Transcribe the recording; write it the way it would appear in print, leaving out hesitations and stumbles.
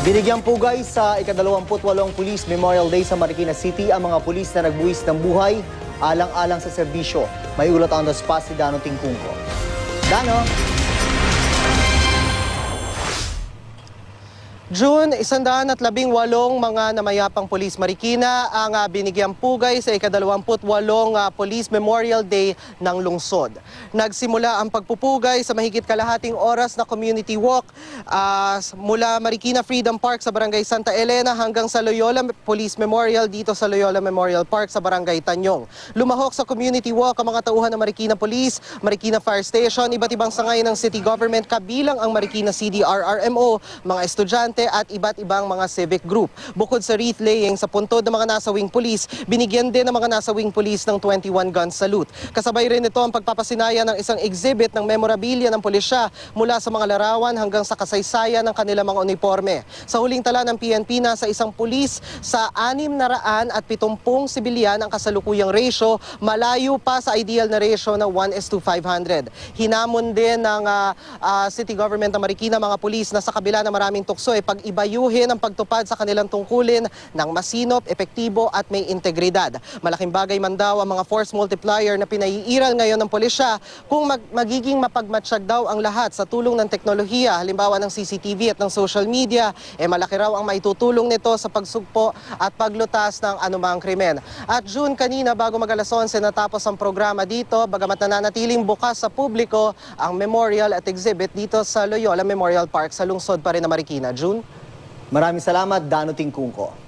Binigyang pugay sa ika-28 Police Memorial Day sa Marikina City ang mga pulis na nagbuwis ng buhay alang-alang sa serbisyo. May ulat on the spot si Dano Tingkungko. Dano? June, 118 mga namayapang Police Marikina ang binigyang pugay sa ika-28 Police Memorial Day ng lungsod. Nagsimula ang pagpupugay sa mahigit kalahating oras na community walk mula Marikina Freedom Park sa Barangay Santa Elena hanggang sa Loyola Police Memorial dito sa Loyola Memorial Park sa Barangay Tanyong. Lumahok sa community walk ang mga tauhan ng Marikina Police, Marikina Fire Station, iba't ibang sangay ng city government kabilang ang Marikina CDRRMO, mga estudyante at iba't ibang mga civic group. Bukod sa wreath laying sa puntod ng mga nasawing pulis, binigyan din ng mga nasawing pulis ng 21 gun salute. Kasabay rin ito ang pagpapasinaya ng isang exhibit ng memorabilia ng pulisya mula sa mga larawan hanggang sa kasaysayan ng kanilang mga uniforme. Sa huling tala ng PNP, nasa isang pulis sa 670 sibilyan ang kasalukuyang ratio, malayo pa sa ideal na ratio na 1:500. Hinamon din ng City Government ng Marikina mga pulis na sa kabila ng maraming tukso pag-ibayuhin ang pagtupad sa kanilang tungkulin ng masinop, epektibo at may integridad. Malaking bagay man daw ang mga force multiplier na pinaiiral ngayon ng pulisya kung magiging mapagmatsyag daw ang lahat sa tulong ng teknolohiya, halimbawa ng CCTV at ng social media, malaki raw ang maitutulong nito sa pagsugpo at paglutas ng anumang krimen. At June, kanina bago mag-alas 11 natapos ang programa dito, bagamat nananatiling bukas sa publiko ang memorial at exhibit dito sa Loyola Memorial Park sa lungsod pa rin ng Marikina. June? Maraming salamat, Dano Tingkungko.